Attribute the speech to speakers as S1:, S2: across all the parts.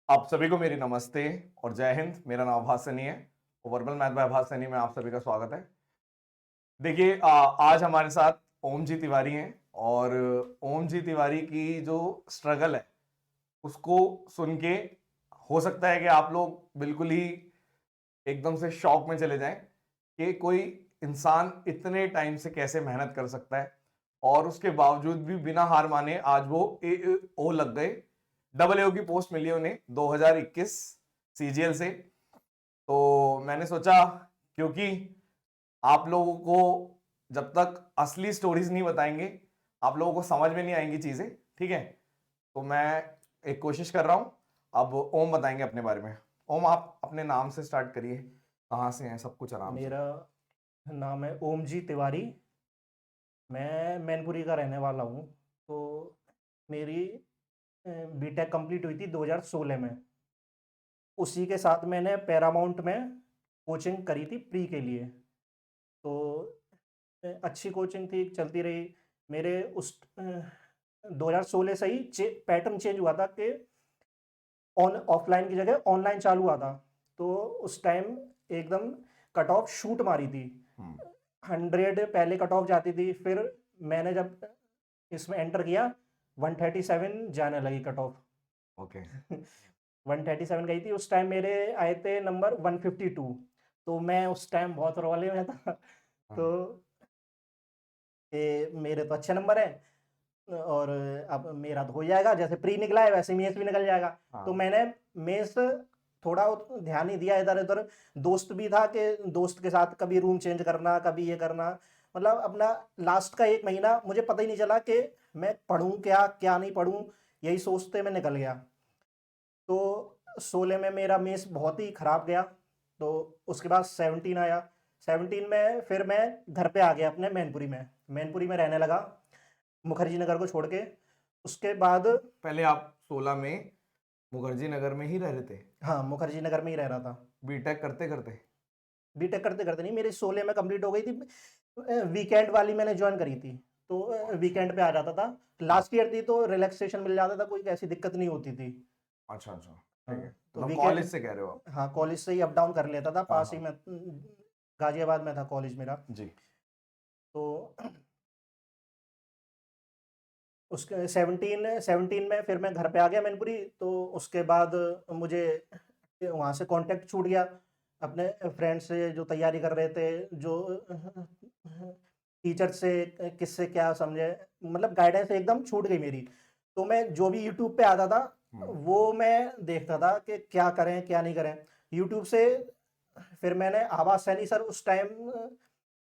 S1: आप सभी को मेरी नमस्ते और जय हिंद। मेरा नाम आभास सैनी है और वर्बल मैथ बाय आभास सैनी में आप सभी का स्वागत है। देखिए, आज हमारे साथ ओम जी तिवारी हैं और ओम जी तिवारी की जो स्ट्रगल है उसको सुन के हो सकता है कि आप लोग बिल्कुल ही एकदम से शॉक में चले जाएं कि कोई इंसान इतने टाइम से कैसे मेहनत कर सकता है और उसके बावजूद भी बिना हार माने आज वो ओ लग गए। डबल ए की पोस्ट मिली उन्हें 2021 सीजीएल से। तो मैंने सोचा, क्योंकि आप लोगों को जब तक असली स्टोरीज नहीं बताएंगे आप लोगों को समझ में नहीं आएंगी चीजें, ठीक है। तो मैं एक कोशिश कर रहा हूं। अब ओम बताएंगे अपने बारे में। ओम, आप अपने नाम से स्टार्ट करिए, कहाँ से हैं, सब कुछ आराम से।
S2: मेरा नाम है ओम जी तिवारी। मैं मैनपुरी का रहने वाला हूँ। तो मेरी बीटेक कंप्लीट हुई थी 2016 में। उसी के साथ मैंने पैरामाउंट में कोचिंग करी थी प्री के लिए। तो अच्छी कोचिंग थी, चलती रही। मेरे उस 2016 से ही पैटर्न चेंज हुआ था कि ऑफलाइन की जगह ऑनलाइन चालू हुआ था। तो उस टाइम एकदम कट ऑफ शूट मारी थी।
S1: हम्म।
S2: 100 पहले कट ऑफ जाती थी, फिर मैंने जब इसमें एंटर किया 137 जाने लगी कट ऑफ।
S1: ओके।
S2: 137 गई थी। उस टाइम मेरे आए थे नंबर 152। तो मैं उस टाइम बहुत रोले में था। तो
S1: हाँ।
S2: मेरे तो अच्छे नंबर हैं और अब मेरा तो हो जाएगा, जैसे प्री निकला है वैसे मेंस भी निकल जाएगा। तो
S1: हाँ।
S2: मैंने मेंस थोड़ा ध्यान नहीं दिया इधर उधर। दोस्त भी था कि दोस्त के साथ कभी रूम चेंज करना, कभी ये करना। मतलब अपना लास्ट का 1 महीना मुझे पता ही नहीं चला कि मैं पढ़ूं क्या क्या नहीं पढ़ूं, यही सोचते मैं निकल गया। तो 16 में मेरा मेंस बहुत ही खराब गया। तो उसके बाद 17 आया। 17 में फिर मैं घर पे आ गया अपने मैनपुरी में रहने लगा, मुखर्जी नगर को छोड़ के। उसके बाद
S1: पहले आप 16 में मुखर्जी नगर में ही रह रहे थे?
S2: हाँ, मुखर्जी नगर में ही रह रहा था।
S1: बीटेक करते करते?
S2: बीटेक करते करते नहीं, मेरी 16 में कंप्लीट हो गई थी। वीकेंड वाली मैंने ज्वाइन करी थी। तो
S1: अच्छा।
S2: वीकेंड पे आ जाता था।
S1: हाँ।
S2: लास्ट ईयर थी तो रिलैक्सेशन मिल जाता था, कोई ऐसी दिक्कत नहीं होती थी।
S1: अच्छा अच्छा।
S2: हाँ,
S1: ठीक है,
S2: तो
S1: मतलब
S2: वीकेंड,
S1: कॉलेज से कह रहे हो आप?
S2: हाँ कॉलेज से ही अप डाउन कर लेता था,
S1: हाँ
S2: पास ही
S1: हाँ।
S2: में गाजियाबाद में था कॉलेज मेरा।
S1: जी।
S2: तो उसके 17 में फिर मैं घर पे आ गया मैनपुरी। तो उसके बाद मुझे वहाँ से कांटेक्ट छूट गया अपने फ्रेंड से जो तैयारी कर रहे थे, जो टीचर से किससे क्या समझे, मतलब गाइडेंस एकदम छूट गई मेरी। तो मैं जो भी यूट्यूब पे आता था
S1: हम्म।
S2: वो मैं देखता था कि क्या करें क्या नहीं करें यूट्यूब से। फिर मैंने आवाज सैनी सर उस टाइम,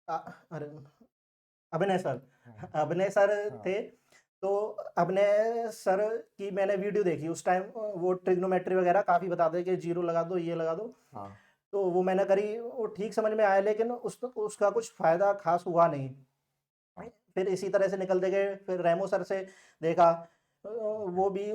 S2: अरे अभिनय सर,
S1: हाँ
S2: अभिनय सर
S1: हाँ।
S2: थे। तो अभिनय सर की मैंने वीडियो देखी उस टाइम। वो ट्रिग्नोमेट्री वगैरह काफ़ी बताते कि जीरो लगा दो, ये लगा दो।
S1: हाँ।
S2: तो वो मैंने करी, वो ठीक समझ में आया, लेकिन उसका कुछ फ़ायदा खास हुआ नहीं।
S1: हाँ।
S2: फिर इसी तरह से निकलते गए। फिर रेमो सर से देखा।
S1: ओके।
S2: वो भी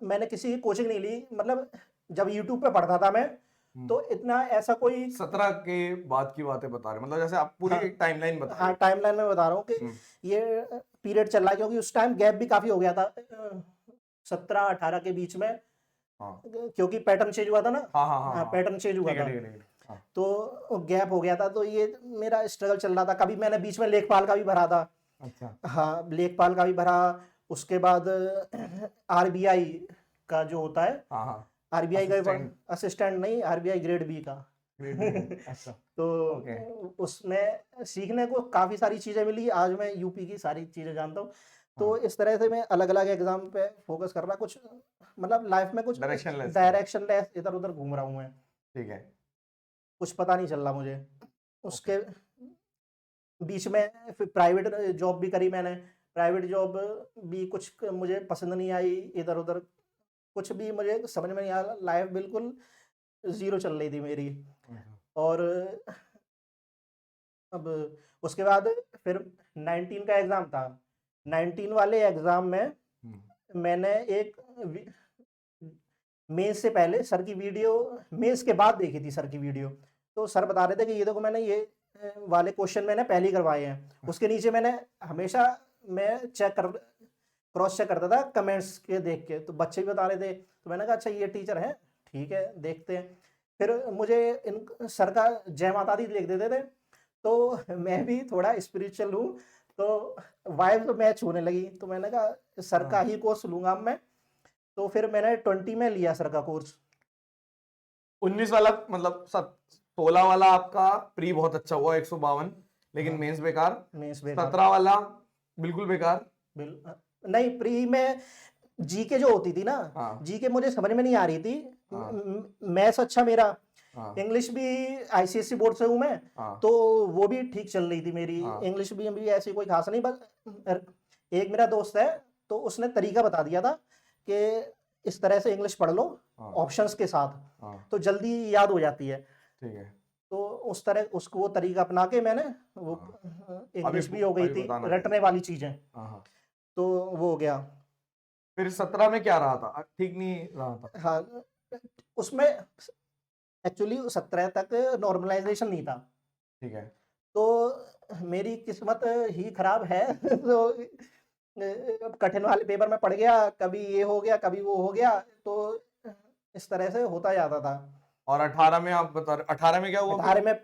S2: मैंने किसी की कोचिंग नहीं ली। मतलब जब यूट्यूब पे पढ़ता था मैं,
S1: हम्म।
S2: तो इतना ऐसा कोई,
S1: 17 के बाद की बातें बता रहे, मतलब जैसे आप पूरी
S2: हाँ
S1: एक टाइमलाइन बता रहे
S2: हाँ
S1: हो।
S2: टाइमलाइन में बता रहा हूँ कि
S1: हम्म।
S2: ये पीरियड चल रहा है, क्योंकि उस टाइम गैप भी काफ़ी हो गया था 17-18 के बीच में।
S1: हाँ
S2: क्योंकि पैटर्न चेंज हुआ था ना।
S1: हाँ हाँ हाँ
S2: हाँ,
S1: हाँ।
S2: पैटर्न चेंज हुआ
S1: ठीक है
S2: था।
S1: ठीक है ठीक है। हाँ।
S2: तो गैप हो गया था, तो ये मेरा स्ट्रगल चल रहा था। कभी मैंने बीच में लेखपाल का भी भरा था।
S1: अच्छा।
S2: हाँ, लेखपाल का भी भरा। उसके बाद आरबीआई का जो होता है,
S1: हाँ हाँ।
S2: आरबीआई का
S1: असिस्टेंट
S2: असिस्टेंट नहीं, आरबीआई ग्रेड बी का।
S1: Grade B. अच्छा। ओके।
S2: तो उसमें सीखने को काफ़ी सारी चीज़ें मिली। आज मैं यूपी की सारी चीज़ें जानता हूँ। तो
S1: हाँ।
S2: इस तरह से मैं अलग अलग एग्जाम पे फोकस कर रहा, कुछ मतलब लाइफ में कुछ
S1: डायरेक्शन लेस था।
S2: डायरेक्शन लेस इधर उधर घूम रहा हूँ मैं।
S1: ठीक है।
S2: कुछ पता नहीं चल रहा मुझे।
S1: ओके।
S2: उसके बीच में फिर प्राइवेट जॉब भी करी मैंने। प्राइवेट जॉब भी कुछ मुझे पसंद नहीं आई, इधर उधर कुछ भी मुझे समझ में नहीं आया। लाइफ बिल्कुल ज़ीरो चल रही थी मेरी।
S1: अच्छा।
S2: और अब उसके बाद फिर 19 का एग्ज़ाम था। 19 वाले एग्ज़ाम में
S1: हम्म।
S2: मैंने एक मेंस से पहले सर की वीडियो, मेंस के बाद देखी थी सर की वीडियो। तो सर बता रहे थे कि ये देखो मैंने ये वाले क्वेश्चन मैंने पहले ही करवाए हैं। उसके नीचे मैंने हमेशा मैं क्रॉस चेक करता था कमेंट्स के देख के। तो बच्चे भी बता रहे थे, तो मैंने कहा अच्छा ये टीचर है, ठीक है, देखते हैं। फिर मुझे इन सर का जय माता दी लिख देते थे, तो मैं भी थोड़ा स्पिरिचुअल हूँ, तो वाइब तो मैच होने लगी, तो मैंने कहा सर का
S1: हाँ
S2: ही कोर्स लूँगा अब मैं। तो फिर मैंने 20 में लिया सर का कोर्स।
S1: 19 वाला मतलब 16 वाला आपका प्री बहुत अच्छा हुआ 152, लेकिन
S2: हाँ,
S1: मेंस बेकार।
S2: मेंस बेकार।
S1: 17 वाला बिल्कुल बेकार।
S2: नहीं, प्री में जीके जो होती थी ना,
S1: हाँ
S2: जीके मुझे समझ में नहीं आ रही थी।
S1: हाँ
S2: मैथ्स अच्छा मेरा,
S1: हाँ
S2: इंग्लिश भी आईसीएसई बोर्ड से हूँ मैं,
S1: हाँ
S2: तो वो भी ठीक चल रही थी मेरी।
S1: हाँ
S2: इंग्लिश भी अभी ऐसी कोई खास नहीं, बस एक मेरा दोस्त है, तो उसने तरीका बता दिया था कि इस तरह से इंग्लिश पढ़ लो
S1: हाँ
S2: ऑप्शंस के साथ,
S1: हाँ
S2: तो जल्दी याद हो जाती है।
S1: ठीक है।
S2: तो उस तरह उसको वो तरीका अपना के मैंने वो
S1: हाँ
S2: इंग्लिश भी हो गई
S1: अभी
S2: थी,
S1: बताना
S2: रटने
S1: कैसे।
S2: वाली चीजें,
S1: हाँ हाँ।
S2: तो वो हो गया।
S1: फिर 17 में क्या रहा था, ठीक नहीं रहा था?
S2: हाँ, उसमें एक्चुअली 17 तक नॉर्मलाइजेशन नहीं था,
S1: ठीक है।
S2: तो मेरी किस्मत ही खराब है। तो अब कठिन वाले पेपर में पड़ गया, कभी ये हो गया कभी वो हो गया, तो इस तरह से होता जाता था।
S1: और 18 में आप बता रहे, 18 में क्या हुआ फिर?
S2: 18 में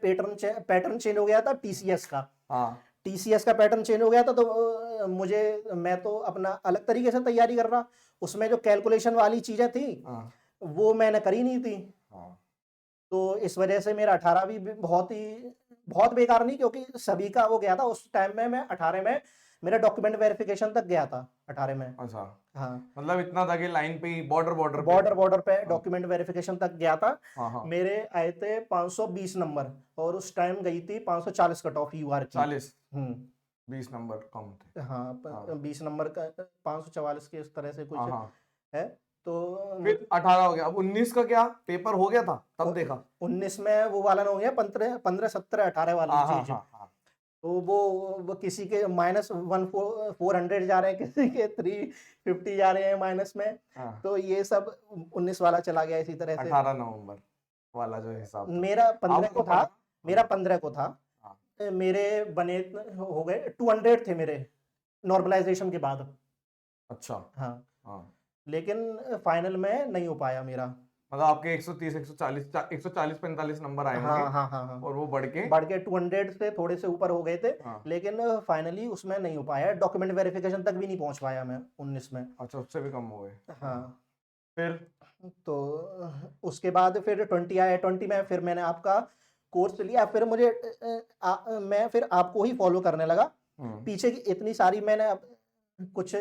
S2: पैटर्न चेंज हो गया था टीसीएस का।
S1: हाँ
S2: टीसीएस का पैटर्न चेंज हो गया था, तो मैं तो अपना अलग तरीके से तैयारी कर रहा, उसमें जो कैलकुलेशन वाली चीजें थी
S1: हाँ
S2: वो मैंने करी नहीं थी।
S1: हाँ
S2: तो इस वजह से मेरा 18 भी बहुत बेकार नहीं, क्योंकि सभी का वो गया था उस टाइम में। मैं 18 में मेरा डॉक्यूमेंट वेरिफिकेशन तक गया था 18 में।
S1: अच्छा।
S2: हाँ,
S1: मतलब इतना था कि लाइन पे ही, बॉर्डर पे
S2: बॉर्डर पे
S1: हाँ
S2: डॉक्यूमेंट वेरिफिकेशन तक गया था।
S1: हाँ हाँ।
S2: मेरे आए थे 520 नंबर, और उस टाइम गई थी 540 कट ऑफ यूआर की।
S1: 40,
S2: हम्म
S1: 20 नंबर कम थे।
S2: हाँ,
S1: हाँ
S2: 20 नंबर का 544 के इस तरह से कुछ
S1: हाँ हाँ।
S2: है। तो
S1: फिर 18 हो गया, अब 19 का क्या पेपर हो गया था तब देखा?
S2: 19 में वो वाला ना हो गया, 15 15 17 18 वाली
S1: हाँ हाँ
S2: चीज।
S1: हाँ हाँ
S2: तो वो किसी के -400 जा रहे हैं, किसी के 350 जा रहे हैं माइनस में।
S1: हाँ।
S2: तो ये सब 19 वाला चला गया इसी तरह से।
S1: 18 नवंबर वाला जो हिसाब था
S2: मेरा 15
S1: आपको
S2: को
S1: तो
S2: था,
S1: पता।
S2: मेरा 15 को था।
S1: हाँ
S2: मेरे बने हो गए 200 थे मेरे नॉर्मलाइजेशन के बाद।
S1: अच्छा।
S2: हाँ,
S1: हाँ
S2: लेकिन फाइनल में नहीं हो पाया मेरा।
S1: मतलब आपके 130 140 140 45 नंबर आए होंगे,
S2: हाँ हाँ हाँ हाँ,
S1: और वो बढ़ के।
S2: बढ़ के 200 से थोड़े से ऊपर हो गए थे,
S1: हाँ
S2: लेकिन फाइनली उसमें नहीं हो पाया, डॉक्यूमेंट वेरिफिकेशन तक भी नहीं पहुंच पाया मैं 19 में।
S1: अच्छा, उससे भी कम हो गए। हाँ
S2: हाँ,
S1: फिर।
S2: तो उसके बाद फिर 20 आया, 20 में फिर मैंने आपका कोर्स लिया। फिर मुझे मैं फिर आपको ही फॉलो करने लगा।
S1: हम्म
S2: पीछे की इतनी सारी मैंने कुछ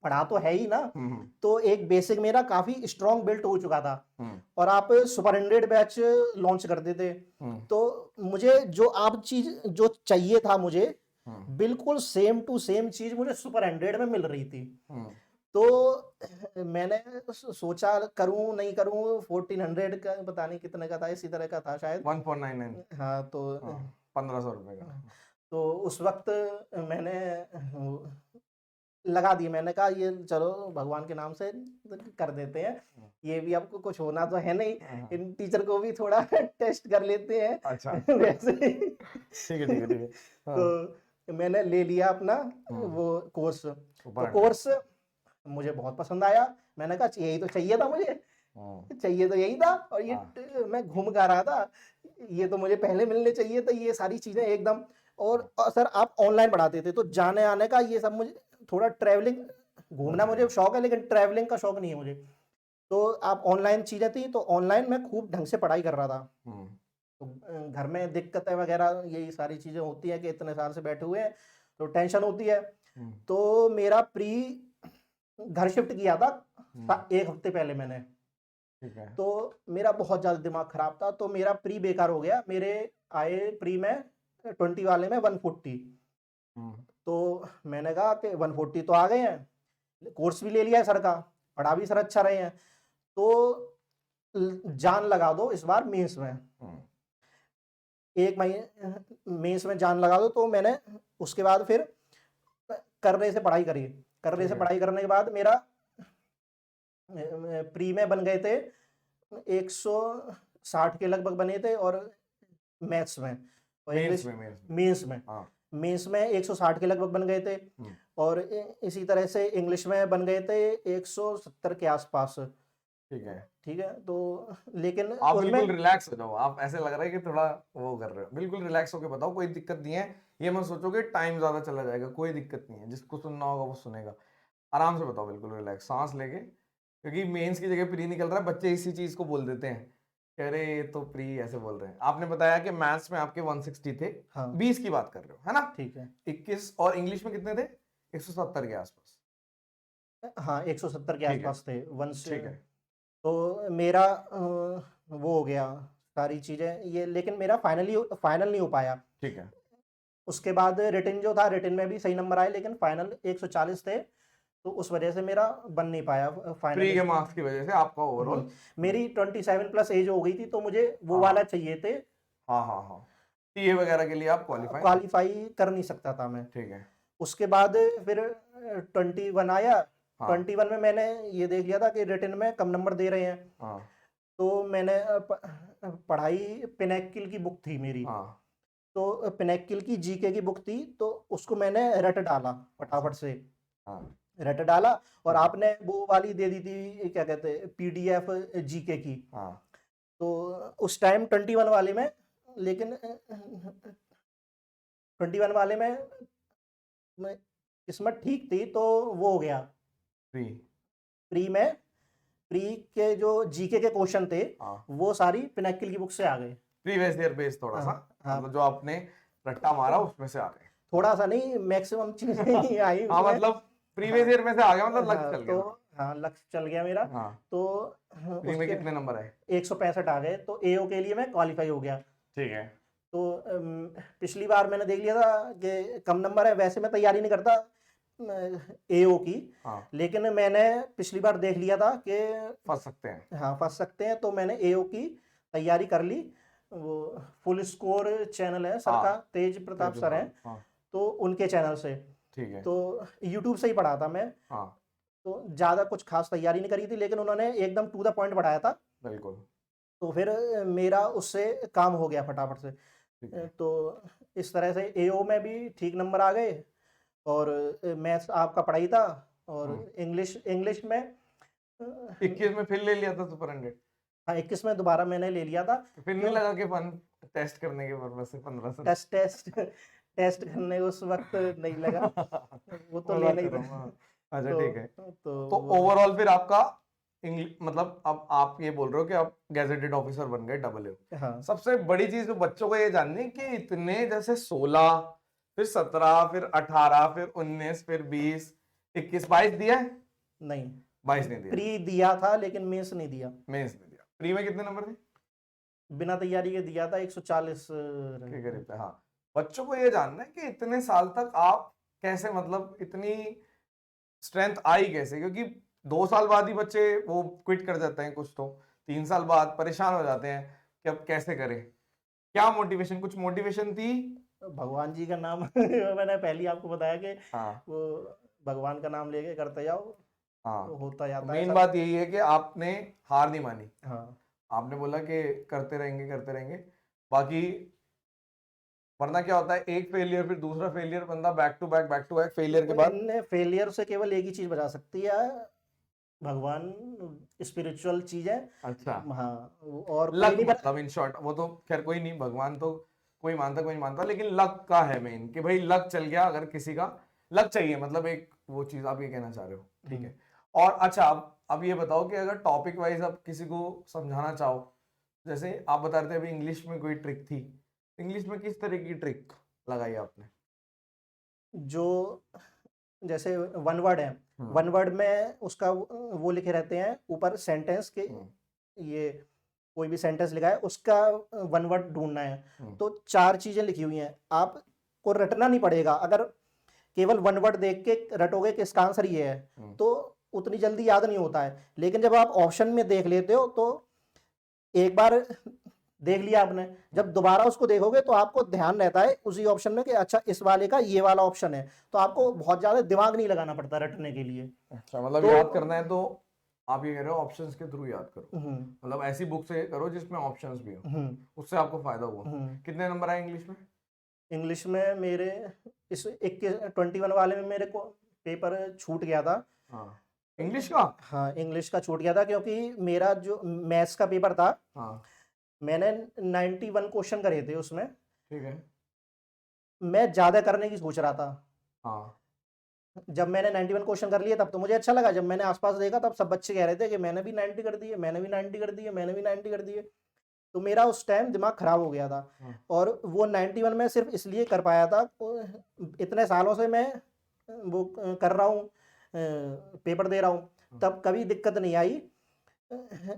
S2: पढ़ा तो है ही ना,
S1: हम्म
S2: तो एक बेसिक मेरा काफी स्ट्रॉन्ग बिल्ट हो चुका था।
S1: हम्म
S2: और आप सुपर 100 बैच लॉन्च कर देते,
S1: हम्म
S2: तो मुझे जो आप चीज जो चाहिए था मुझे,
S1: हम्म
S2: बिल्कुल सेम टू सेम चीज मुझे सुपर 100 में मिल रही थी।
S1: हम्म
S2: तो मैंने सोचा करूं नहीं करूं, 1400 का पता नहीं कितने का था, इसी तरह का था शायद।
S1: 1499।
S2: हाँ, तो
S1: हाँ 1500 रुपए का।
S2: तो उस वक्त मैंने लगा दिया, मैंने कहा ये चलो भगवान के नाम से कर देते हैं, ये भी आपको कुछ होना तो है नहीं,
S1: हाँ,
S2: इन टीचर को भी थोड़ा टेस्ट कर लेते
S1: अच्छा
S2: हैं। वैसे ही।
S1: ठीक है ठीक है ठीक है। हाँ
S2: तो मैंने ले लिया अपना
S1: हम्म
S2: वो कोर्स। तो
S1: सुपर 100।
S2: कोर्स मुझे बहुत पसंद आया, मैंने कहा यही तो चाहिए था मुझे,
S1: हाँ
S2: चाहिए तो यही था। और ये
S1: हाँ
S2: मैं घूम कर रहा था, ये तो मुझे पहले मिलने चाहिए था, ये सारी चीजें एकदम। और सर आप ऑनलाइन पढ़ाते थे, तो जाने आने का ये सब मुझे थोड़ा ट्रैवलिंग, घूमना मुझे शौक है, लेकिन ट्रैवलिंग का शौक नहीं है मुझे। तो आप ऑनलाइन चीजें थी, तो ऑनलाइन मैं खूब ढंग से पढ़ाई कर रहा था।
S1: हम्म
S2: तो घर में दिक्कतें वगैरह यही सारी चीजें होती हैं कि इतने साल से बैठे हुए हैं, तो टेंशन होती है।
S1: हम्म
S2: तो मेरा प्री घर शिफ्ट किया था
S1: हम्म,
S2: एक हफ्ते पहले मैंने।
S1: ठीक है।
S2: तो मेरा बहुत ज्यादा दिमाग खराब था, तो मेरा प्री बेकार हो गया। मेरे आए प्री में 20 वाले में 140।
S1: हम्म
S2: तो मैंने कहा कि 140 तो आ गए हैं, कोर्स भी ले लिया है सर का, पढ़ा भी सर अच्छा रहे हैं, तो जान लगा दो इस बार मेंस में,
S1: हम्म
S2: एक महीने मेंस में जान लगा दो। तो मैंने उसके बाद फिर करने से पढ़ाई करी। करने
S1: ठीक
S2: से
S1: है।
S2: पढ़ाई करने के बाद मेरा प्री में बन गए थे 160 के लगभग बने थे, और मैथ्स में और
S1: मेंस
S2: इंग्लिश
S1: में मेंस में
S2: मेंस में
S1: हाँ।
S2: मेंस में 160 के लगभग बन गए थे।
S1: हम्म
S2: और इसी तरह से इंग्लिश में बन गए थे 170 के आसपास।
S1: ठीक है।
S2: ठीक है, तो लेकिन
S1: आप
S2: उसमें
S1: बिल्कुल रिलैक्स हो जाओ, आप ऐसे लग रहा है कि थोड़ा वो कर रहे हो, बिल्कुल रिलैक्स होके बताओ, कोई दिक्कत नहीं है। ये मत सोचो कि टाइम ज्यादा चला जाएगा, कोई दिक्कत नहीं है, जिसको सुनना होगा वो सुनेगा। आराम से बताओ, बिल्कुल रिलैक्स सांस लेके, क्योंकि मेंस की जगह प्री निकल रहा है, बच्चे इसी चीज को बोल देते हैं कि अरे ये तो प्री ऐसे बोल रहे हैं। आपने बताया कि मैथ्स में आपके 160 थे,
S2: हाँ
S1: 20 की बात कर रहे हो है ना?
S2: ठीक है।
S1: 21, और इंग्लिश में कितने थे? 170 के आसपास।
S2: हाँ 170 के
S1: ठीक है,
S2: आसपास थे, वंश।
S1: ठीक है।
S2: तो मेरा वो हो गया सारी चीज़ें ये, लेकिन मेरा फाइनल नहीं हो पाया।
S1: ठीक है,
S2: उसके बाद रिटन जो था, रिटन में भी सही नंबर आए, लेकिन फाइनल 140 थे, तो उस वजह से मेरा बन नहीं पाया
S1: प्री
S2: फाइनल।
S1: के मार्क्स की वजह से आपका ओवरऑल।
S2: मेरी 27 प्लस एज हो गई थी, तो मुझे वो
S1: हाँ
S2: वाला
S1: हाँ
S2: चाहिए थे,
S1: हाँ हाँ हाँ, टीए वगैरह के लिए आप क्वालिफाई।
S2: क्वालिफाई कर नहीं सकता था मैं।
S1: ठीक है।
S2: उसके बाद फिर 21 आया।
S1: हाँ
S2: 21 में मैंने ये देख लिया था कि रिटन में कम नंबर दे रहे हैं,
S1: हाँ
S2: तो मैंने पढ़ाई, पिनैकिल की बुक थी मेरी,
S1: हाँ।
S2: तो पिनैकिल की जीके की बुक थी, तो उसको मैंने रट डाला फटाफट से,
S1: हाँ
S2: रट डाला। और
S1: ठीक है।
S2: आपने वो वाली दे दी थी, क्या कहते हैं, पीडीएफ जीके की।
S1: हाँ
S2: तो उस टाइम 21 वाले में, लेकिन 21 वाले में किस्मत ठीक थी, तो वो हो गया।
S1: प्री।
S2: प्री में, प्री के जो जीके के क्वेश्चन थे,
S1: हाँ,
S2: वो सारी पिनैकिल की बुक से आ गए।
S1: प्रीवियस ईयर बेस थोड़ा
S2: हाँ
S1: सा,
S2: हाँ,
S1: मतलब जो आपने रट्टा मारा उसमें से आ गए।
S2: थोड़ा सा नहीं, मैक्सिमम चीजें ही आई
S1: हाँ
S2: उसमें।
S1: मतलब प्रीवियस
S2: हाँ
S1: ईयर में से आ गया, मतलब लक
S2: हाँ,
S1: चल
S2: तो
S1: गया।
S2: हाँ लक्ष्य चल गया मेरा।
S1: हाँ,
S2: तो
S1: प्री में
S2: उसके
S1: कितने नंबर आए?
S2: 165 आ गए, तो एओ के लिए मैं क्वालिफाई हो गया।
S1: ठीक है।
S2: तो पिछली बार मैंने देख लिया था कि कम नंबर है, वैसे मैं तैयारी नहीं करता एओ की,
S1: हाँ,
S2: लेकिन मैंने पिछली बार देख लिया था कि
S1: फंस सकते हैं।
S2: हाँ फंस सकते हैं, तो मैंने एओ की तैयारी कर ली। वो फुल स्कोर चैनल है सर
S1: हाँ,
S2: का, तेज प्रताप सर हैं,
S1: हाँ
S2: तो उनके चैनल से,
S1: ठीक है।
S2: तो यूट्यूब से ही पढ़ा था मैं।
S1: हाँ
S2: तो ज़्यादा कुछ खास तैयारी नहीं करी थी, लेकिन उन्होंने एकदम टू द पॉइंट पढ़ाया था,
S1: बिल्कुल।
S2: तो फिर मेरा उससे काम हो गया फटाफट से।
S1: ठीक है।
S2: तो इस तरह से एओ में भी ठीक नंबर आ गए, और मैथ्स आपका पढ़ाई था, और इंग्लिश इंग्लिश में
S1: 21 में फिर ले लिया था सुपर 100?
S2: हाँ 21 में दोबारा मैंने ले लिया था।
S1: फिर नहीं
S2: क्यों?
S1: लगा कि फन टेस्ट करने के पर्पज से 15 से?
S2: टेस्ट टेस्ट टेस्ट करने उस वक्त नहीं लगा, वो तो
S1: मजाक
S2: लेना ही
S1: कर रहा हूँ,
S2: था।
S1: हाँ। अच्छा
S2: तो
S1: ठीक है।
S2: तो
S1: तो
S2: वो
S1: ओवरऑल फिर आपका इंग्लिश, मतलब अब आप ये बोल रहे हो कि आप गैजेटेड ऑफिसर बन गए डबल।
S2: हाँ
S1: सबसे बड़ी चीज जो बच्चों को ये जाननी है कि इतने जैसे 16, फिर 17, फिर 18, फिर 19, फिर 20, 21, 22 दिया है?
S2: नहीं,
S1: 22 नहीं दिया?
S2: प्री दिया था लेकिन मेंस नहीं दिया,
S1: मेंस नहीं दिया। प्री में कितने नंबर थे?
S2: बिना तैयारी के दिया था 140
S1: के करीब थे, हाँ। बच्चों को ये जानना है कि इतने साल तक आप कैसे, मतलब इतनी स्ट्रेंथ आई कैसे, क्योंकि 2 साल बाद ही बच्चे वो क्विट कर जाते हैं, कुछ तो 3 साल बाद परेशान हो जाते हैं कि अब कैसे करें। क्या मोटिवेशन, कुछ मोटिवेशन थी?
S2: भगवान जी का नाम मैंने पहले ही आपको बताया कि
S1: हाँ
S2: वो भगवान का नाम लेके करते जाओ, तो
S1: हाँ।
S2: होता जाता है
S1: मेन
S2: सब।
S1: बात यही है कि आपने हार नहीं मानी।
S2: हाँ
S1: आपने बोला कि करते रहेंगे करते रहेंगे, बाकी वरना क्या होता है, एक फेलियर फिर दूसरा फेलियर, बंदा बैक टू बैक फेलियर के बाद।
S2: इन फेलियर से केवल एक ही चीज बचा सकती है, भगवान, स्पिरिचुअल चीज है।
S1: अच्छा,
S2: हाँ, और कोई
S1: लक
S2: नहीं
S1: मतलब इन शॉर्ट, वो तो खैर कोई नहीं, भगवान तो कोई मानता कोई नहीं मानता, लेकिन लक का है मेन कि भाई लक चल गया, अगर किसी का लक चाहिए, मतलब एक वो चीज आप ये कहना चाह रहे हो। ठीक है। और अच्छा, अब ये बताओ कि अगर टॉपिक वाइज आप किसी को समझाना चाहो, जैसे आप बता रहे थे अभी इंग्लिश में कोई ट्रिक थी, इंग्लिश में किस तरह की ट्रिक लगाई आपने?
S2: जो जैसे वन वर्ड है, वन वर्ड में उसका वो लिखे रहते हैं ऊपर सेंटेंस के, ये कोई भी सेंटेंस लिखा है उसका वन वर्ड ढूंढना है, तो 4 चीजें लिखी हुई हैं, आपको रटना नहीं पड़ेगा। अगर केवल वन वर्ड देख के रटोगे कि इसका आंसर ये है, तो उतनी जल्दी याद नहीं होता है। लेकिन जब आप ऑप्शन में देख लेते हो, तो एक बार देख लिया आपने, जब दोबारा उसको देखोगे तो आपको ध्यान रहता है उसी ऑप्शन में कि अच्छा इस वाले का ये वाला ऑप्शन है, तो आपको बहुत ज्यादा दिमाग नहीं लगाना पड़ता रटने के लिए।
S1: अच्छा, मतलब
S2: तो
S1: याद करना है तो आप ये कह रहे हो ऑप्शंस के थ्रू याद करो, मतलब ऐसी बुक से करो जिसमें ऑप्शंस भी हो, उससे आपको फायदा हुआ। कितने नंबर आए इंग्लिश में?
S2: इंग्लिश में मेरे इस 21 वाले में मेरे को पेपर छूट गया था,
S1: हाँ इंग्लिश का?
S2: हाँ, इंग्लिश का छूट गया था क्योंकि मेरा जो मैथ्स का पेपर था,
S1: हाँ,
S2: मैंने 91 क्वेश्चन करे थे उसमें।
S1: ठीक है।
S2: मैं ज़्यादा करने की सोच रहा था।
S1: हाँ,
S2: जब मैंने 91 क्वेश्चन कर लिए तब तो मुझे अच्छा लगा। जब मैंने आस-पास देखा तब सब बच्चे कह रहे थे कि मैंने भी 90 कर दिए, मैंने भी 90 कर दिए, मैंने भी 90 कर दिए। तो मेरा उस टाइम दिमाग खराब हो गया था
S1: हाँ,
S2: और वो 91 मैं सिर्फ़ इसलिए कर पाया था इतने सालों से मैं वो कर रहा हूँ, पेपर दे रहा हूँ,
S1: हाँ,
S2: तब कभी दिक्कत नहीं आई।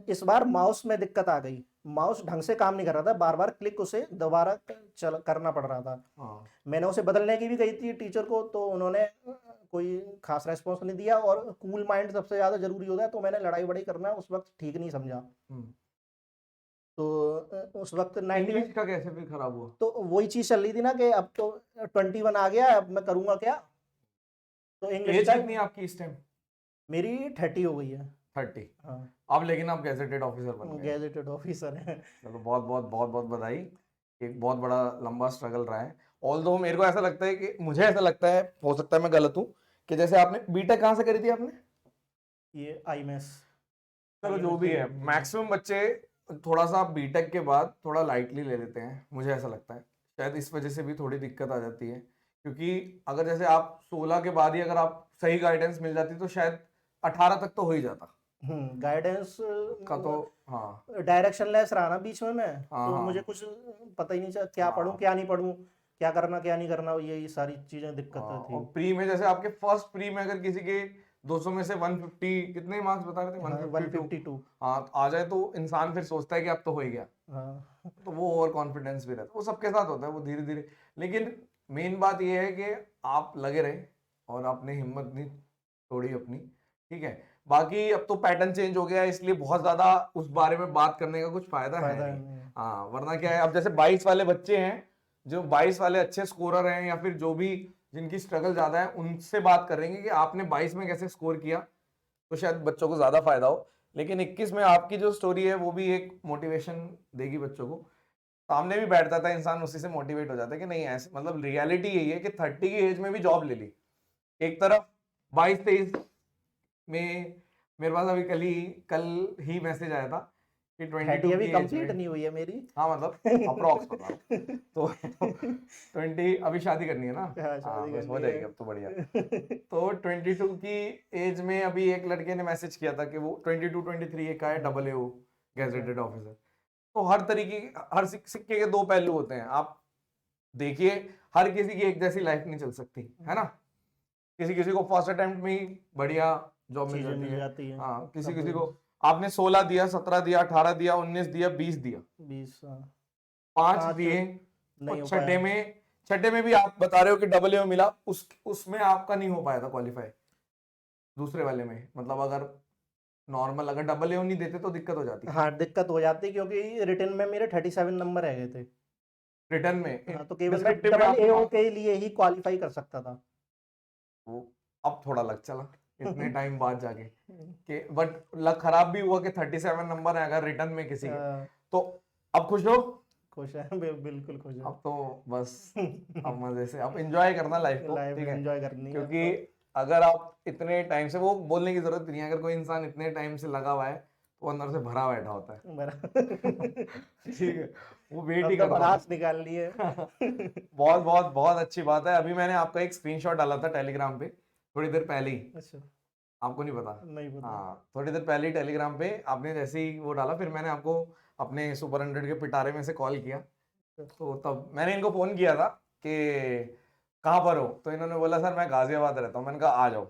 S2: इस बार माउस में दिक्कत आ गई। माउस ढंग से काम नहीं कर रहा था, बार-बार क्लिक उसे दोबारा चल करना पड़ रहा था।
S1: हाँ,
S2: मैंने उसे बदलने की भी कही थी टीचर को, तो उन्होंने कोई ख़ास रिस्पॉन्स नहीं दिया और कूल माइंड सबसे ज़्यादा ज़रूरी होता है, तो मैंने लड़ाई-वड़ाई करना उस वक़्त ठीक नहीं समझा।
S1: हम्म।
S2: तो उस वक़्त 91
S1: इंग्लिश का कैसे फिर खराब हुआ?
S2: तो वही चीज़ चल रही थी ना कि अब तो 21 आ गया, अब मैं करूँगा क्या? तो इंग्लिश
S1: एज
S2: का
S1: कितनी है आपकी इस टाइम?
S2: मेरी 30 हो गई है।
S1: 30।
S2: हाँ,
S1: अब लेकिन आप गैजेटेड ऑफिसर बन गए।
S2: गैज़ेटेड ऑफ़िसर हैं।
S1: चलो, बहुत बहुत बहुत बहुत बधाई। एक बहुत बड़ा लंबा स्ट्रगल रहा है। ऑल्दो मेरे को ऐसा लगता है कि मुझे ऐसा लगता है, हो सकता है मैं गलत हूँ, कि जैसे आपने बीटेक कहाँ से करी थी आपने?
S2: ये आईएमएस
S1: चलो, जो
S2: आईएमएस
S1: भी है,
S2: दिल्ली।
S1: मैक्सिमम बच्चे थोड़ा सा बीटेक के बाद थोड़ा लाइटली ले लेते हैं, मुझे ऐसा लगता है। शायद इस वजह से भी थोड़ी दिक्कत आ जाती है, क्योंकि अगर जैसे आप 16 के बाद ही अगर आप सही गाइडेंस मिल जाती तो शायद 18 तक तो हो ही जाता
S2: गाइडेंस
S1: का तो। हाँ,
S2: डायरेक्शनलेस रहा ना बीच में मैं,
S1: हाँ,
S2: तो मुझे
S1: हाँ,
S2: कुछ पता ही नहीं चला क्या पढूँ,
S1: हाँ,
S2: क्या नहीं पढूँ, क्या करना, क्या नहीं करना, यही सारी चीज़ें दिक्कतें
S1: हाँ।
S2: थी।
S1: और प्री में जैसे आपके फर्स्ट प्री में अगर किसी के 200 में से 150 कितने मार्क्स बता रहे थे,
S2: हाँ,
S1: 152,
S2: 152।
S1: हाँ, आ जाए तो इंसान फिर सोचता है कि अब तो हो ही गया,
S2: हाँ,
S1: तो वो ओवर कॉन्फिडेंस भी रहता है। वो सबके साथ होता है, वो धीरे धीरे। लेकिन मेन बात ये है कि आप लगे रहे और आपने हिम्मत नहीं तोड़ी अपनी, ठीक है। बाकी अब तो पैटर्न चेंज हो गया है, इसलिए बहुत ज्यादा उस बारे में बात करने का कुछ फायदा है
S2: फ़ायदा
S1: नहीं।
S2: नहीं है।
S1: हाँ, वरना क्या है, अब जैसे 22 वाले बच्चे हैं, जो 22 वाले अच्छे स्कोरर हैं, या फिर जो भी जिनकी स्ट्रगल ज्यादा है, उनसे बात करेंगे कि आपने 22 में कैसे स्कोर किया, तो शायद बच्चों को ज्यादा फायदा हो। लेकिन 21 में आपकी जो स्टोरी है वो भी एक मोटिवेशन देगी बच्चों को। सामने भी बैठता था इंसान, उसी से मोटिवेट हो जाता है कि नहीं, ऐसे मतलब रियलिटी यही है कि 30 की एज में भी जॉब ले ली। एक तरफ 22-23 में मेरे पास अभी कल ही मैसेज आया था कि
S2: 30
S1: 22
S2: अभी
S1: की एज
S2: कंप्लीट
S1: में।
S2: नहीं हुई है मेरी।
S1: हाँ, मतलब अप्रोक्स बता रहा हूँ। तो 20 अभी शादी करनी है ना।
S2: हाँ,
S1: हाँ,
S2: शादी
S1: बस हो
S2: करनी
S1: जाएगी अब तो, बढ़िया। तो 22 की एज में अभी एक लड़के ने मैसेज किया था कि वो 22-23 एक का है, AAO गैजेटेड ऑफिसर। तो हर तरीके, हर सिक्के के दो पहलू होते हैं। आप देखिए, हर किसी की एक जैसी लाइफ नहीं चल सकती, है ना। किसी किसी को फर्स्ट अटेम्प्ट में ही बढ़िया जॉब मिल
S2: चीज़ें
S1: जाती
S2: मिल
S1: है।
S2: जाती हैं।
S1: हाँ, किसी
S2: अब
S1: किसी को आपने 16 दिया, 17 दिया, 18 दिया, 19 दिया, 20 दिया,
S2: 20
S1: 5
S2: 5
S1: दिए,
S2: नहीं
S1: और
S2: हो
S1: छठे
S2: पाया।
S1: में, छठे में भी आप बता रहे हो कि AA मिला, उसमें आपका नहीं हो पाया था क्वालिफाई। दूसरे वाले में मतलब अगर नॉर्मल अगर AA नहीं देते तो दिक्कत हो जाती
S2: हाँ, दिक्कत हो जाती क्योंकि रिटन में मेरे 37 नंबर रह गए थे।
S1: रिटर्न में।
S2: हाँ, तो केवल मैं
S1: डिस्क्रिप्टिव में
S2: डबल
S1: आपके
S2: एओ
S1: पास
S2: के लिए ही क्वालिफाई कर सकता था।
S1: वो अब थोड़ा लग चला इतने टाइम बाद जाके, कि बट लक खराब भी हुआ कि 37 नंबर है अगर रिटर्न में किसी के।
S2: अ,
S1: तो अब खुश हो?
S2: खुश है, बिल्कुल खुश है।
S1: अब तो बस, अब मजे से अब एंजॉय करना लाइफ को,
S2: लाइफ
S1: ठीक है।
S2: एंजॉय करनी है अब
S1: क्योंकि
S2: तो।
S1: अगर आप इतने टाइम से, वो बोलने की जरूरत नहीं है, अगर कोई इंसान इतने टाइम से लगा हुआ है तो अंदर से भरा बैठा होता है। ठीक है, वो वेट ही
S2: अब तो
S1: कर रहा
S2: भड़ास
S1: होता
S2: निकालनी है।
S1: है। बहुत बहुत बहुत अच्छी बात है। अभी मैंने आपका एक स्क्रीनशॉट डाला था टेलीग्राम पे थोड़ी देर पहले ही,
S2: अच्छा,
S1: आपको नहीं पता।
S2: नहीं पता।
S1: हाँ, थोड़ी देर पहले ही टेलीग्राम पे आपने जैसे ही वो डाला, फिर मैंने आपको अपने सुपर 100 के पिटारे में से कॉल किया। तो तब मैंने इनको फोन किया था कि कहाँ पर हो, तो इन्होंने बोला सर मैं गाजियाबाद रहता हूँ। मैंने कहा आ जाओ।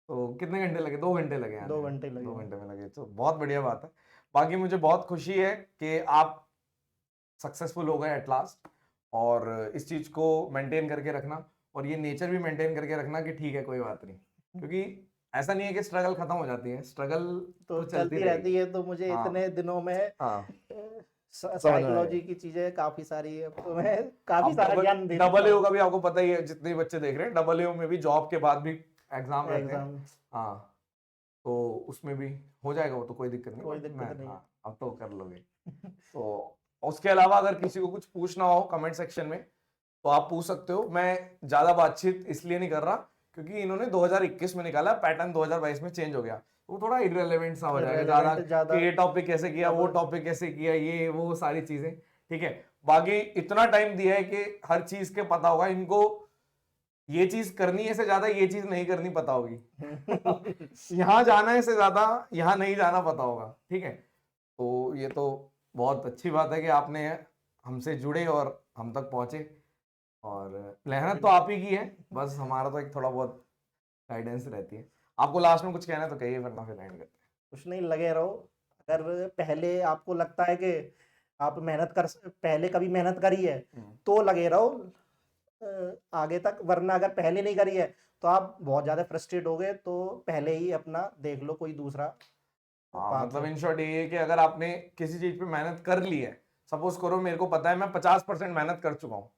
S1: तो कितने घंटे लगे? 2 घंटे लगे आने
S2: 2
S1: में।
S2: घंटे लगे
S1: 2
S2: हैं।
S1: घंटे में लगे, तो बहुत बढ़िया बात है। बाकी मुझे बहुत खुशी है कि आप सक्सेसफुल हो गए एट लास्ट, और इस चीज को मेंटेन करके रखना, और ये नेचर भी मेंटेन करके रखना कि ठीक है कोई बात नहीं, क्योंकि ऐसा नहीं है कि स्ट्रगल खत्म हो जाती है, स्ट्रगल
S2: तो
S1: तो चलती
S2: चलती
S1: रहेगी।
S2: रहती है, तो मुझे
S1: हाँ,
S2: इतने दिनों में
S1: हाँ, समझ में आ
S2: साइकोलॉजी
S1: गया।
S2: की चीजें काफी सारी है, तो मैं काफी
S1: अब
S2: सारा ज्ञान दे सकता
S1: डबल
S2: हूँ।
S1: ए का भी आपको पता ही है, जितने बच्चे देख रहे हैं, AA में भी जॉब के बाद भी एग्जाम रहते हैं।
S2: एग्जाम
S1: हाँ, तो उसमें भी हो जाएगा, वो तो कोई दिक्कत नहीं,
S2: कोई
S1: बट मैं,
S2: दिक्कत नहीं
S1: हाँ, अब तो कर लोगे। तो उसके अलावा अगर किसी को कुछ पूछना हो कमेंट सेक्शन में तो आप पूछ सकते हो। मैं ज्यादा बातचीत इसलिए नहीं कर रहा क्योंकि इन्होंने 2021 में निकाला, पैटर्न 2022 में चेंज हो गया, वो थोड़ा इररिलेवेंट सा हो जाएगा ज्यादा कि ये टॉपिक कैसे किया, वो टॉपिक कैसे किया, ये वो सारी चीजें, ठीक है। बाकी इतना टाइम दिया है कि हर चीज के पता होगा इनको, ये चीज करनी है से ज्यादा ये चीज नहीं करनी पता होगी। यहाँ जाना है से ज्यादा यहाँ नहीं जाना पता होगा, ठीक है। तो ये तो बहुत अच्छी बात है कि आपने हमसे जुड़े और हम तक पहुंचे, और मेहनत तो आप ही की है, बस हमारा तो एक थोड़ा बहुत गाइडेंस रहती है। आपको लास्ट में कुछ कहना है तो कहिए, वरना फिर एंड करते हैं।
S2: कुछ नहीं, लगे रहो। अगर पहले आपको लगता है कि आप पहले कभी मेहनत करी है तो लगे रहो आगे तक, वरना अगर पहले नहीं करी है तो आप बहुत ज्यादा फ्रस्ट्रेट हो गए, तो पहले ही अपना देख लो कोई दूसरा
S1: हाँ, मतलब इन शॉर्ट ये है कि अगर आपने किसी चीज पे मेहनत कर ली है, सपोज करो मेरे को पता है मैं 50% मेहनत कर चुका हूँ,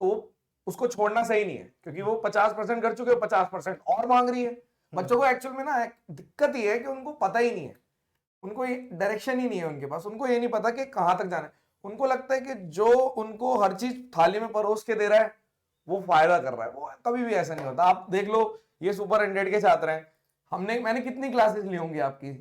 S1: तो उसको छोड़ना सही नहीं है, क्योंकि वो 50% कर चुके हो, 50% और मांग रही है। बच्चों को एक्चुअल में ना दिक्कत ये है कि उनको पता ही नहीं है, उनको ये डायरेक्शन ही नहीं है उनके पास, उनको ये नहीं पता कि कहाँ तक जाना है। उनको लगता है कि जो उनको हर चीज थाली में परोस के दे रहा है वो फायदा कर रहा है, वो कभी भी ऐसा नहीं होता। आप देख लो, ये सुपर 100 के छात्र हैं, मैंने कितनी क्लासेस ली होंगी आपकी?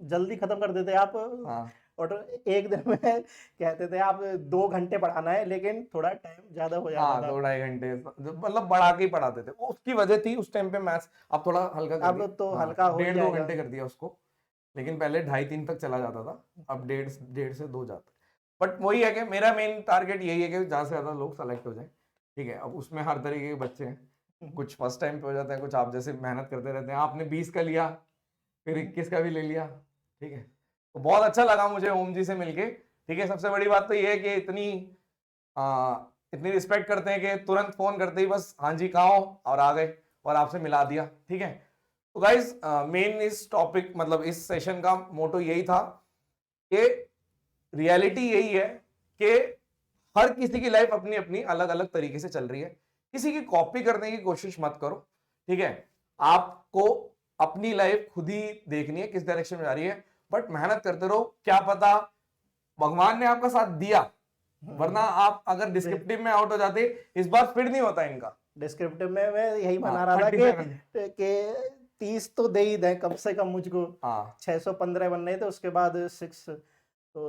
S2: जल्दी खत्म कर देते आप।
S1: हाँ,
S2: और एक दिन में कहते थे आप 2 घंटे पढ़ाना है, लेकिन थोड़ा टाइम ज्यादा हो जाता
S1: हाँ,
S2: था।
S1: 2-2.5 घंटे मतलब बढ़ा के ही पढ़ाते थे, वो उसकी वजह थी उस टाइम पे मैथ्स। अब थोड़ा हल्का कर
S2: अब
S1: दिया,
S2: तो
S1: हाँ,
S2: हल्का हो ही
S1: 1.5-2
S2: जाएगा।
S1: घंटे कर दिया उसको, लेकिन पहले 2.5-3 तक चला जाता था, अब 1.5 से 2 जाता है। बट वही है कि मेरा मेन टारगेट यही है कि ज्यादा से ज्यादा लोग सेलेक्ट हो जाए, ठीक है। अब उसमें हर तरीके के बच्चे हैं, कुछ फर्स्ट टाइम पे हो जाते हैं, कुछ आप जैसे मेहनत करते रहते हैं। आपने 20 का लिया, फिर 21 का भी ले लिया, ठीक है। तो बहुत अच्छा लगा मुझे ओम जी से मिलके, ठीक है। सबसे बड़ी बात तो ये है कि इतनी रिस्पेक्ट करते हैं कि तुरंत फोन करते ही बस हाँ जी कहाँ हो, और आ गए और आपसे मिला दिया, ठीक है। तो गाइज मेन इस टॉपिक मतलब इस सेशन का मोटो यही था कि रियलिटी यही है कि हर किसी की लाइफ अपनी अपनी अलग अलग तरीके से चल रही है, किसी की कॉपी करने की कोशिश मत करो, ठीक है। आपको अपनी लाइफ खुद ही देखनी है किस डायरेक्शन में जा रही है, बट मेहनत करते रहो, क्या पता भगवान ने आपका साथ दिया, वरना आप अगर डिस्क्रिप्टिव में आउट हो जाते, इस बार फिर नहीं होता इनका।
S2: डिस्क्रिप्टिव में मैं यही बना
S1: हाँ,
S2: रहा था
S1: 37
S2: कि 30 तो दे ही दे कम से कम मुझको।
S1: हाँ
S2: 615 बनने थे, उसके बाद 6 तो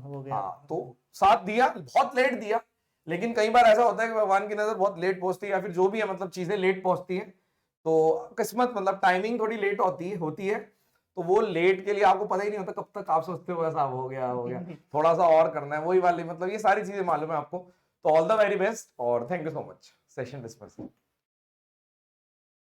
S2: हो गया।
S1: हाँ, तो साथ दिया, बहुत लेट दिया, लेकिन कई बार ऐसा होता है कि भगवान की नजर बहुत लेट पहुंचती है, या फिर जो भी है मतलब चीजें लेट पहुंचती है, तो किस्मत मतलब टाइमिंग थोड़ी लेट होती है। तो वो लेट के लिए आपको पता ही नहीं होता कब तक आप सोचते हो ऐसा हो गया थोड़ा सा और करना है, वही वाली मतलब ये सारी चीजें मालूम है आपको। तो ऑल द वेरी बेस्ट और thank you so much. Session dismiss.